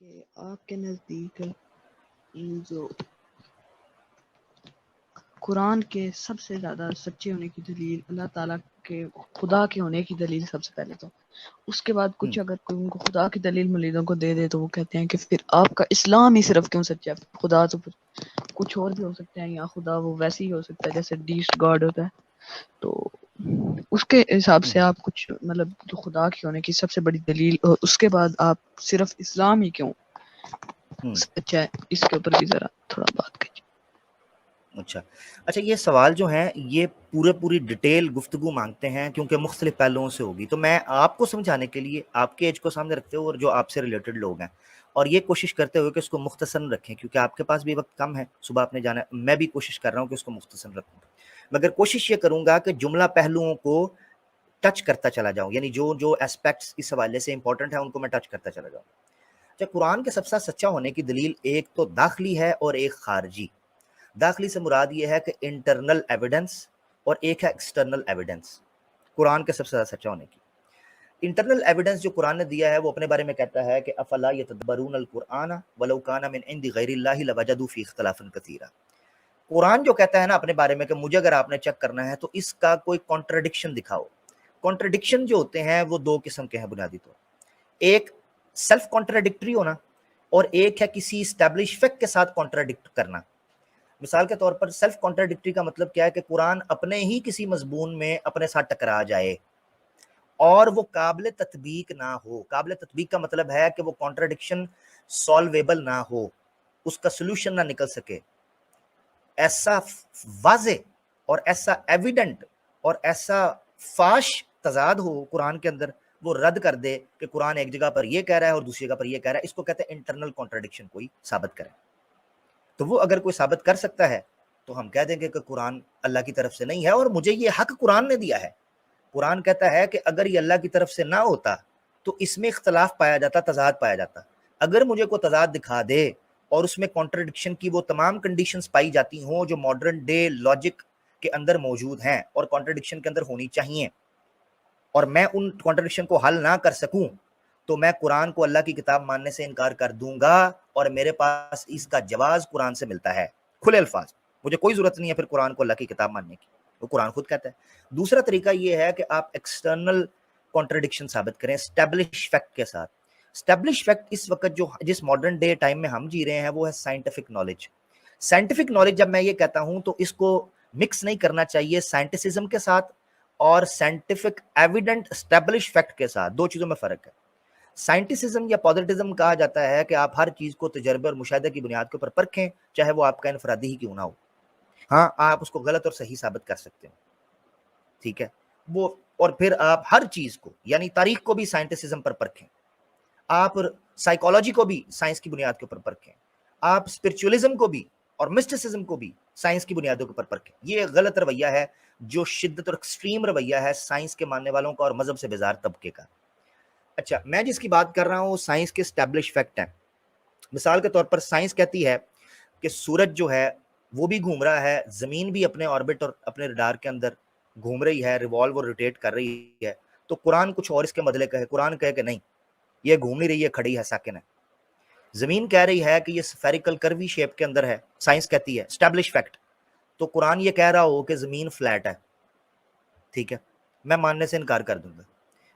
کہ آپ کے نزدیک جو قرآن کے سب سے زیادہ سچے ہونے کی دلیل اللہ تعالیٰ کے خدا کے ہونے کی دلیل سب سے پہلے تو اس کے بعد کچھ اگر کوئی ان کو خدا کی دلیل مریدوں کو دے دے تو وہ کہتے ہیں کہ پھر آپ کا اسلام ہی صرف کیوں سچا ہے؟ خدا تو پھر کچھ اور بھی ہو سکتے ہیں یا خدا وہ ویسے ہی ہو سکتا ہے جیسے ڈیسٹ گاڈ ہوتا ہے. تو اس کے حساب سے آپ کچھ مطلب جو خدا کے ہونے کی سب سے بڑی دلیل اور اس کے بعد آپ صرف اسلام ہی کیوں سچا ہے اس کے اوپر بھی ذرا تھوڑا بات کیجیے. اچھا یہ سوال جو ہیں یہ پوری ڈیٹیل گفتگو مانگتے ہیں کیونکہ مختلف پہلوؤں سے ہوگی. تو میں آپ کو سمجھانے کے لیے آپ کے ایج کو سامنے رکھتے ہوئے اور جو آپ سے ریلیٹڈ لوگ ہیں اور یہ کوشش کرتے ہوئے کہ اس کو مختصر رکھیں کیونکہ آپ کے پاس بھی وقت کم ہے, صبح آپ نے جانا ہے, میں بھی کوشش کر رہا ہوں کہ اس کو مختصر رکھوں, مگر کوشش یہ کروں گا کہ جملہ پہلوؤں کو ٹچ کرتا چلا جاؤں, یعنی جو ایسپیکٹس اس حوالے سے امپورٹنٹ ہیں ان کو میں ٹچ کرتا چلا جاؤں. قرآن کے سب سے سچا ہونے کی دلیل ایک تو داخلی ہے اور ایک خارجی. داخلی سے مراد یہ ہے کہ انٹرنل ایویڈنس اور ایک ہے ایکسٹرنل ایویڈنس. قرآن کے سب سے زیادہ سچا ہونے کی انٹرنل ایویڈنس جو قرآن نے دیا ہے وہ اپنے بارے میں کہتا ہے کہ افلا یتدبرون القرآن ولو کان من عند غیر اللہ لوجدوا فیہ اختلافا کثیرا. قرآن جو کہتا ہے نا اپنے بارے میں کہ مجھے اگر آپ نے چیک کرنا ہے تو اس کا کوئی کانٹرڈکشن دکھاؤ. کانٹرڈکشن جو ہوتے ہیں وہ دو قسم کے ہیں بنیادی طور, ایک سیلف کانٹرڈکٹری ہونا اور ایک ہے کسی اسٹیبلش فیکٹ کے ساتھ کانٹرڈکٹ کرنا. مثال کے طور پر سیلف کانٹرڈکٹری کا مطلب کیا ہے کہ قرآن اپنے ہی کسی مضمون میں اپنے ساتھ ٹکرا جائے اور وہ قابل تطبیق نہ ہو. قابل تطبیق کا مطلب ہے کہ وہ کانٹرڈکشن سالویبل نہ ہو, اس کا سلوشن نہ نکل سکے. ایسا واضح اور ایسا ایویڈنٹ اور ایسا فاش تضاد ہو قرآن کے اندر, وہ رد کر دے کہ قرآن ایک جگہ پر یہ کہہ رہا ہے اور دوسری جگہ پر یہ کہہ رہا ہے. اس کو کہتے ہیں انٹرنل کانٹرڈکشن کوئی ثابت کرے. تو وہ اگر کوئی ثابت کر سکتا ہے تو ہم کہہ دیں گے کہ قرآن اللہ کی طرف سے نہیں ہے, اور مجھے یہ حق قرآن نے دیا ہے. قرآن کہتا ہے کہ اگر یہ اللہ کی طرف سے نہ ہوتا تو اس میں اختلاف پایا جاتا, تضاد پایا جاتا. اگر مجھے کوئی تضاد دکھا دے اور اس میں کانٹرڈکشن کی وہ تمام کنڈیشنز پائی جاتی ہوں جو ماڈرن ڈے لاجک کے اندر موجود ہیں اور کانٹرڈکشن کے اندر ہونی چاہیے, اور میں ان کانٹرڈکشن کو حل نہ کر سکوں تو میں قرآن کو اللہ کی کتاب ماننے سے انکار کر دوں گا, اور میرے پاس اس کا جواز قرآن سے ملتا ہے کھلے الفاظ. مجھے کوئی ضرورت نہیں ہے پھر قرآن کو اللہ کی کتاب ماننے کی, وہ قرآن خود کہتا ہے. دوسرا طریقہ یہ ہے کہ آپ ایکسٹرنل کانٹرڈکشن ثابت کریں اسٹیبلش فیکٹ کے ساتھ. اسٹیبلش فیکٹ اس وقت جس ماڈرن ڈے ٹائم میں ہم جی رہے ہیں وہ ہے سائنٹیفک نالج. سائنٹیفک نالج جب میں یہ کہتا ہوں تو اس کو مکس نہیں کرنا چاہیے سائنٹیسزم کے ساتھ اور سائنٹیفک ایویڈنٹ اسٹیبلش فیکٹ کے ساتھ. دو چیزوں میں فرق ہے. سائنٹیسزم یا پوزیٹزم کہا جاتا ہے کہ آپ ہر چیز کو تجربے اور مشاہدے کی بنیاد کے اوپر پرکھیں, چاہے وہ آپ کا انفرادی ہی کیوں نہ ہو. ہاں آپ اس کو غلط اور صحیح ثابت کر سکتے ہیں, ٹھیک ہے وہ, اور پھر آپ ہر چیز کو یعنی تاریخ کو بھی سائنٹیسزم پر پرکھیں, آپ سائیکالوجی کو بھی سائنس کی بنیاد کے اوپر پرکھیں, آپ اسپرچولیزم کو بھی اور مسٹسزم کو بھی سائنس کی بنیادوں کے اوپر پرکھیں. یہ غلط رویہ ہے جو شدت اور ایکسٹریم رویہ ہے سائنس کے ماننے والوں کا اور مذہب سے بیزار طبقے کا. اچھا میں جس کی بات کر رہا ہوں سائنس کے اسٹیبلش فیکٹ ہیں. مثال کے طور پر سائنس کہتی ہے کہ سورج جو ہے وہ بھی گھوم رہا ہے, زمین بھی اپنے آربٹ اور اپنے ریڈار کے اندر گھوم رہی ہے, ریوالو اور روٹیٹ کر رہی ہے. تو قرآن کچھ اور اس کے بدلے کہے, قرآن کہے کہ نہیں یہ گھوم نہیں رہی ہے, کھڑی ہے, ساکن ہے. زمین کہہ رہی ہے کہ یہ سفیریکل کروی شیپ کے اندر ہے, سائنس کہتی ہے اسٹیبلش فیکٹ. تو قرآن یہ کہہ رہا ہو کہ زمین فلیٹ ہے, ٹھیک ہے میں ماننے سے انکار کر دوں گا,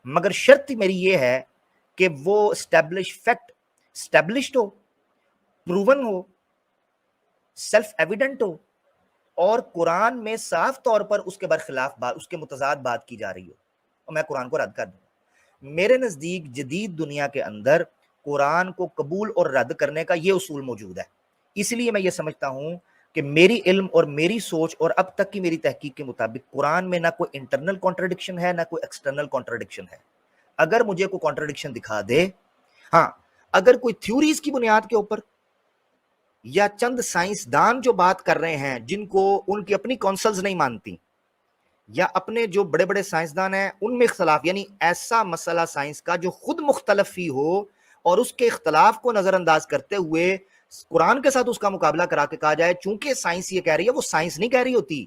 مگر شرط میری یہ ہے کہ وہ اسٹیبلش فیکٹ اسٹیبلشڈ ہو, پروون ہو, سیلف ایویڈنٹ ہو, اور قرآن میں صاف طور پر اس کے برخلاف بات, اس کے متضاد بات کی جا رہی ہو, اور میں قرآن کو رد کر دوں. میرے نزدیک جدید دنیا کے اندر قرآن کو قبول اور رد کرنے کا یہ اصول موجود ہے. اس لیے میں یہ سمجھتا ہوں کہ میری علم اور میری سوچ اور اب تک کی میری تحقیق کے مطابق قرآن میں نہ کوئی انٹرنل کانٹرڈکشن ہے نہ کوئی ایکسٹرنل کانٹرڈکشن ہے. اگر مجھے کوئی کانٹرڈکشن دکھا دے, ہاں اگر کوئی تھیوریز کی بنیاد کے اوپر یا چند سائنسدان جو بات کر رہے ہیں جن کو ان کی اپنی کونسلز نہیں مانتی, یا اپنے جو بڑے بڑے سائنسدان ہیں ان میں اختلاف, یعنی ایسا مسئلہ سائنس کا جو خود مختلف ہی ہو اور اس کے اختلاف کو نظر انداز کرتے ہوئے قرآن کے ساتھ اس کا مقابلہ کرا کے کہا جائے چونکہ سائنس یہ کہہ رہی ہے, وہ سائنس نہیں کہہ رہی ہوتی.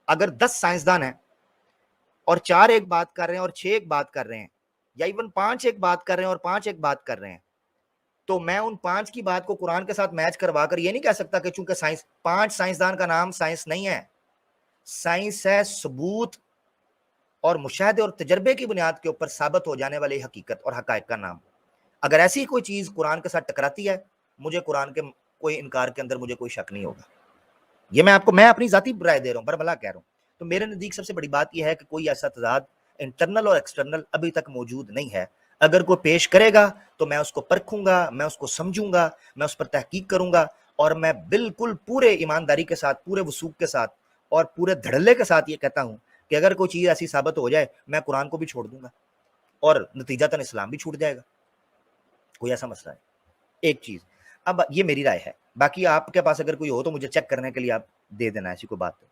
اگر 10 سائنسدان ہیں اور 4 ایک بات کر رہے ہیں اور 6 ایک بات کر رہے ہیں, یا ایون 5 ایک بات کر رہے ہیں اور 5 ایک بات کر رہے ہیں, تو میں ان 5 کی بات کو قرآن کے ساتھ میچ کروا کر یہ نہیں کہہ سکتا کہ چونکہ سائنس 5 سائنسدان کا نام سائنس نہیں ہے، سائنس ہے ثبوت اور مشاہدے اور تجربے کی بنیاد کے اوپر ثابت ہو جانے والی حقیقت اور حقائق کا نام۔ اگر ایسی کوئی چیز قرآن کے ساتھ ٹکراتی ہے، مجھے قرآن کے کوئی انکار کے اندر مجھے کوئی شک نہیں ہوگا۔ یہ میں اپنی ذاتی رائے دے رہا ہوں، بربلا کہہ رہا ہوں۔ تو میرے نزدیک سب سے بڑی بات یہ ہے کہ کوئی ایسا تضاد انٹرنل اور ایکسٹرنل ابھی تک موجود نہیں ہے۔ اگر کوئی پیش کرے گا تو میں اس کو پرکھوں گا، میں اس کو سمجھوں گا، میں اس پر تحقیق کروں گا، اور میں بالکل پورے ایمانداری کے ساتھ، پورے وثوق کے ساتھ اور پورے دھڑلے کے ساتھ یہ کہتا ہوں کہ اگر کوئی چیز ایسی ثابت ہو جائے میں قرآن کو بھی چھوڑ دوں گا اور نتیجتاً اسلام بھی چھوٹ جائے گا، کوئی ایسا مسئلہ ہے۔ ایک چیز، اب یہ میری رائے ہے، باقی آپ کے پاس اگر کوئی ہو تو مجھے چیک کرنے کے لیے آپ دے دینا، ایسی کوئی بات نہیں۔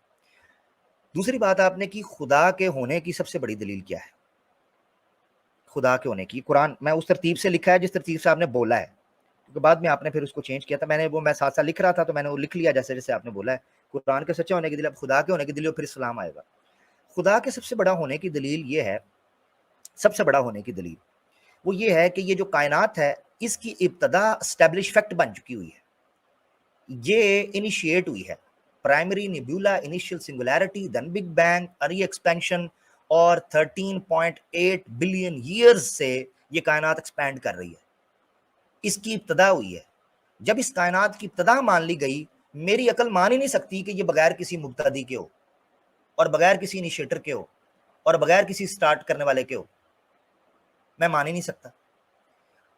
دوسری بات آپ نے کی خدا کے ہونے کی سب سے بڑی دلیل کیا ہے؟ خدا کے ہونے کی قرآن میں اس ترتیب سے لکھا ہے جس ترتیب سے آپ نے بولا ہے، کیونکہ بعد میں آپ نے پھر اس کو چینج کیا تھا، میں ساتھ ساتھ لکھ رہا تھا تو میں نے وہ لکھ لیا جیسے جیسے آپ نے بولا ہے۔ قرآن کے سچا ہونے کی دلیل، اب خدا کے ہونے کی دلیل، پھر اسلام آئے گا۔ خدا کے سب سے بڑا ہونے کی دلیل یہ ہے، سب سے بڑا ہونے کی دلیل وہ یہ ہے کہ یہ جو کائنات ہے اس کی ابتدا اسٹیبلش فیکٹ بن چکی ہوئی ہے، یہ انیشیٹ ہوئی ہے، پرائمری نیبیولا، انیشیل سنگولیرٹی، دین بگ بینگ، ارلی ایکسپینشن، اور 13.8 بلین ایئرز سے یہ کائنات ایکسپینڈ کر رہی ہے، اس کی ابتدا ہوئی ہے۔ جب اس کائنات کی ابتدا مان لی گئی، میری عقل مان ہی نہیں سکتی کہ یہ بغیر کسی مبتدی کے ہو، اور بغیر کسی انیشیٹر کے ہو، اور بغیر کسی سٹارٹ کرنے والے کے ہو، میں مان ہی نہیں سکتا۔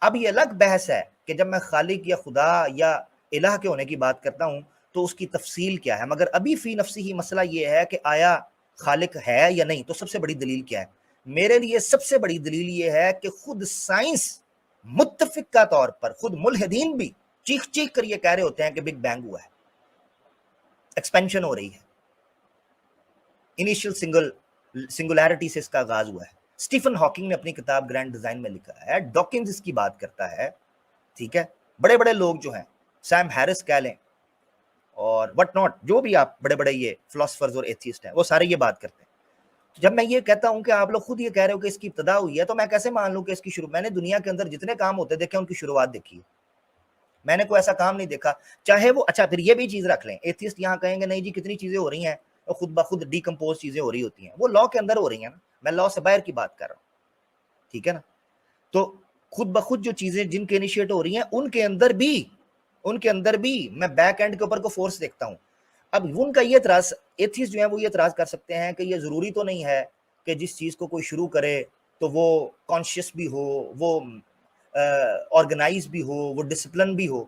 اب یہ الگ بحث ہے کہ جب میں خالق یا خدا یا الہ کے ہونے کی بات کرتا ہوں تو اس کی تفصیل کیا ہے، مگر ابھی فی نفسی ہی مسئلہ یہ ہے کہ آیا خالق ہے یا نہیں، تو سب سے بڑی دلیل کیا ہے؟ میرے لیے سب سے بڑی دلیل یہ ہے کہ خود سائنس متفقہ طور پر، خود ملحدین بھی چیخ چیخ کر یہ کہہ رہے ہوتے ہیں کہ بگ بینگ ہوا ہے، ایکسپینشن ہو رہی ہے، انیشیل سنگولیرٹی سے اس کا آغاز ہوا ہے۔ اسٹیفن ہاکنگ نے اپنی کتاب گرینڈ ڈیزائن میں لکھا ہے، ڈاکنز اس کی بات کرتا ہے، ٹھیک ہے، بڑے بڑے لوگ جو ہیں، سیم ہیرس کہہ لیں اور وٹ ناٹ، جو بھی آپ بڑے بڑے یہ فلاسفرز اور ایتھیسٹ ہیں، وہ سارے یہ بات کرتے ہیں۔ جب میں یہ کہتا ہوں کہ آپ لوگ خود یہ کہہ رہے ہو کہ اس کی ابتدا ہوئی ہے، تو میں کیسے مان لوں کہ اس کی شروع، میں نے دنیا کے اندر جتنے کام ہوتے دیکھے ان کی شروعات دیکھی ہے، میں نے کوئی ایسا کام نہیں دیکھا، چاہے وہ، اچھا پھر یہ بھی چیز رکھ لیں، ایتھیسٹ یہاں کہیں گے نہیں جی کتنی چیزیں ہو رہی ہیں خود بخود ڈیکمپوز چیزیں ہو رہی ہوتی ہیں، وہ لا کے اندر ہو رہی ہیں نا، میں لا سے باہر کی بات کر رہا ہوں، ٹھیک ہے نا۔ تو خود بخود جو چیزیں جن کے انیشیٹ ہو رہی ہیں ان کے اندر بھی میں بیک اینڈ کے اوپر کو فورس دیکھتا ہوں۔ اب ان کا یہ اعتراض، ایتھیسٹ جو ہیں وہ یہ اعتراض کر سکتے ہیں کہ یہ ضروری تو نہیں ہے کہ جس چیز کو کوئی شروع کرے تو وہ کانشیس بھی ہو، وہ آرگنائز بھی ہو، وہ ڈسپلن بھی ہو،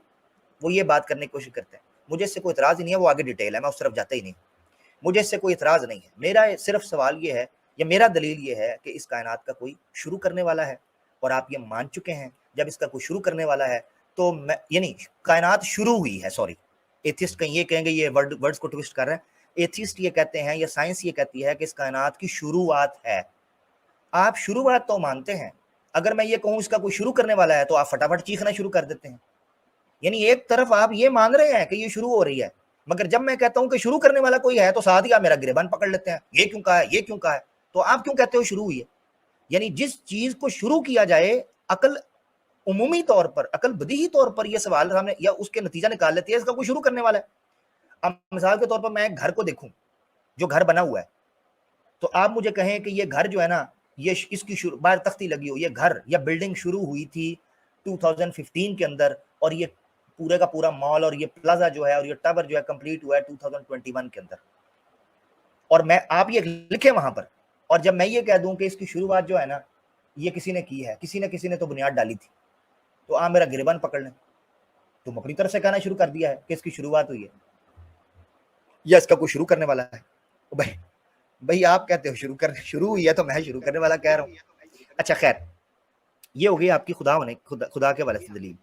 وہ یہ بات کرنے کی کوشش کرتے ہیں۔ مجھے اس سے کوئی اعتراض ہی نہیں ہے، وہ آگے ڈیٹیل ہے، میں اس طرف جاتا ہی نہیں، مجھے اس سے کوئی اعتراض نہیں ہے۔ میرا صرف سوال یہ ہے، یا میرا دلیل یہ ہے کہ اس کائنات کا کوئی شروع کرنے والا ہے، اور آپ یہ مان چکے ہیں جب اس کا کوئی شروع کرنے والا ہے تو میں، یعنی کائنات شروع ہوئی ہے، سوری ایتھیسٹ کہیں یہ کہیں گے یہ ورڈز کو ٹویسٹ کر رہے ہیں، ایتھیسٹ یہ کہتے ہیں یا سائنس یہ کہتی ہے کہ اس کائنات کی شروعات ہے۔ آپ شروعات تو مانتے ہیں، اگر میں یہ کہوں اس کا کوئی شروع کرنے والا ہے تو آپ فٹافٹ چیخنا شروع کر دیتے ہیں، یعنی ایک طرف آپ یہ مان رہے ہیں کہ یہ شروع ہو رہی ہے، مگر جب میں کہتا ہوں کہ شروع کرنے والا کوئی ہے تو ساتھ ہی آپ میرا گریبان پکڑ لیتے ہیں، یہ کیوں کہا ہے، یہ کیوں کہا ہے، تو آپ کیوں کہتے ہو شروع ہوئی ہے؟ یعنی جس چیز کو شروع کیا جائے، عقل عمومی طور پر، عقل بدیہی طور پر یہ سوال ہمیں یا اس کے نتیجہ نکال لیتی ہے اس کا کوئی شروع کرنے والا ہے۔ اب مثال کے طور پر میں ایک گھر کو دیکھوں جو گھر بنا ہوا ہے، تو آپ مجھے کہیں کہ یہ گھر جو ہے نا، یہ اس کی باہر تختی لگی ہو، یہ گھر یا بلڈنگ شروع ہوئی تھی 2015 کے اندر، اور یہ پورے کا پورا مال اور یہ پلازا جو ہے اور یہ ٹاور جو ہے کمپلیٹ ہوا ہے 2021 کے اندر، اور میں، آپ یہ لکھیں وہاں پر، اور جب میں یہ کہہ دوں کہ اس کی شروعات جو ہے نا یہ کسی نے کی ہے، کسی نے تو بنیاد ڈالی تھی، تو آپ میرا گریبان پکڑ لیں، تم اپنی طرف سے کہنا شروع کر دیا ہے کہ اس کی شروعات ہوئی ہے یا اس کا کوئی شروع کرنے والا ہے۔ بھائی آپ کہتے ہو شروع ہوئی ہے تو میں شروع کرنے والا کہہ رہا ہوں۔ اچھا خیر، یہ ہو گئی آپ کی خدا کے والے سے دلیل۔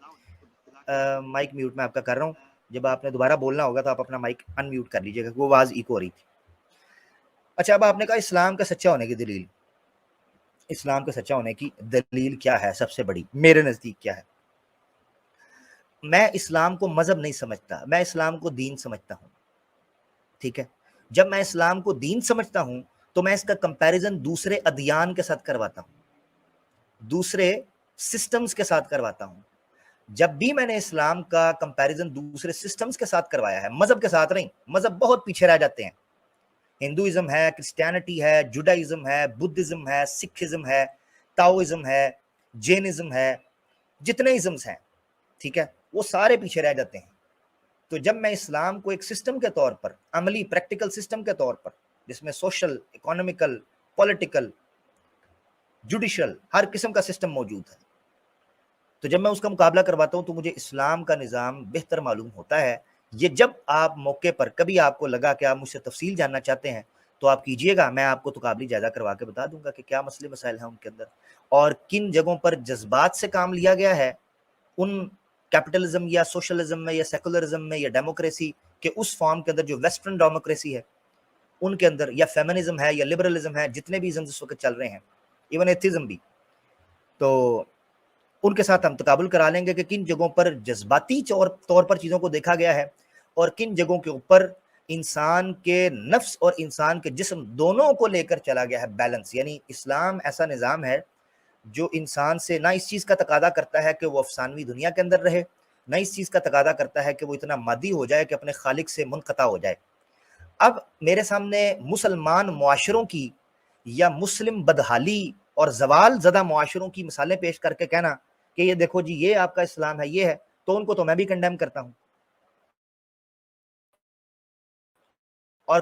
مائک میوٹ میں آپ کا کر رہا ہوں، جب آپ نے دوبارہ بولنا ہوگا تو آپ اپنا مائک ان میوٹ کر لیجیے گا، وہ آواز ایکو ہو رہی تھی۔ اچھا اب آپ نے کہا اسلام کا سچا ہونے کی دلیل، اسلام کے سچا ہونے کی دلیل کیا ہے؟ سب سے بڑی میرے نزدیک کیا ہے؟ میں اسلام کو مذہب نہیں سمجھتا، میں اسلام کو دین سمجھتا ہوں، ٹھیک ہے۔ جب میں اسلام کو دین سمجھتا ہوں تو میں اس کا کمپیریزن دوسرے ادیان کے ساتھ کرواتا ہوں، دوسرے سسٹمز کے ساتھ کرواتا ہوں۔ جب بھی میں نے اسلام کا کمپیریزن دوسرے سسٹمز کے ساتھ کروایا ہے، مذہب کے ساتھ نہیں، مذہب بہت پیچھے رہ جاتے ہیں، ہندوازم ہے، کرسچینٹی ہے، جوڈائزم ہے، بدھزم ہے، سکھزم ہے، تاؤزم ہے، جینزم ہے، جتنے ازمز ہیں، ٹھیک ہے، وہ سارے پیچھے رہ جاتے ہیں۔ تو جب میں اسلام کو ایک سسٹم کے طور پر، عملی پریکٹیکل سسٹم کے طور پر، جس میں سوشل، اکانومیکل، پولیٹیکل، جوڈیشل، ہر قسم کا سسٹم موجود ہے، تو جب میں اس کا مقابلہ کرواتا ہوں تو مجھے اسلام کا نظام بہتر معلوم ہوتا ہے۔ یہ جب آپ موقع پر کبھی آپ کو لگا کہ آپ مجھ سے تفصیل جاننا چاہتے ہیں تو آپ کیجئے گا، میں آپ کو تقابلی جائزہ کروا کے بتا دوں گا کہ کیا مسئلے مسائل ہیں ان کے اندر، اور کن جگہوں پر جذبات سے کام لیا گیا ہے، ان کیپٹلزم یا سوشلزم میں یا سیکولرزم میں یا ڈیموکریسی کے اس فارم کے اندر جو ویسٹرن ڈیموکریسی ہے ان کے اندر، یا فیمنزم ہے یا لبرلزم ہے، جتنے بھی ازمز اس وقت چل رہے ہیں، ایون ایتھزم بھی، تو ان کے ساتھ ہم تقابل کرا لیں گے کہ کن جگہوں پر جذباتی طور پر چیزوں کو دیکھا گیا ہے اور کن جگہوں کے اوپر انسان کے نفس اور انسان کے جسم دونوں کو لے کر چلا گیا ہے بیلنس۔ یعنی اسلام ایسا نظام ہے جو انسان سے نہ اس چیز کا تقاضا کرتا ہے کہ وہ افسانوی دنیا کے اندر رہے، نہ اس چیز کا تقاضا کرتا ہے کہ وہ اتنا مادی ہو جائے کہ اپنے خالق سے منقطع ہو جائے۔ اب میرے سامنے مسلمان معاشروں کی یا مسلم بدحالی اور زوال زدہ معاشروں کی مثالیں پیش کر کے کہنا کہ یہ دیکھو جی یہ آپ کا اسلام ہے، یہ ہے، تو ان کو تو میں بھی کنڈیم کرتا ہوں اور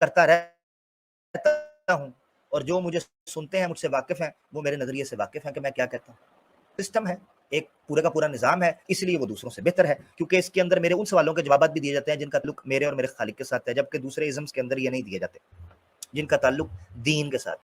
کرتا رہتا ہوں، اور جو مجھے سنتے ہیں، مجھ سے واقف ہیں، وہ میرے نظریے سے واقف ہیں کہ میں کیا کہتا ہوں۔ سسٹم ہے، ایک پورے کا پورا نظام ہے، اس لیے وہ دوسروں سے بہتر ہے، کیونکہ اس کے اندر میرے ان سوالوں کے جوابات بھی دیے جاتے ہیں جن کا تعلق میرے اور میرے خالق کے ساتھ ہے، جبکہ دوسرے ازمز کے اندر یہ نہیں دیے جاتے جن کا تعلق دین کے ساتھ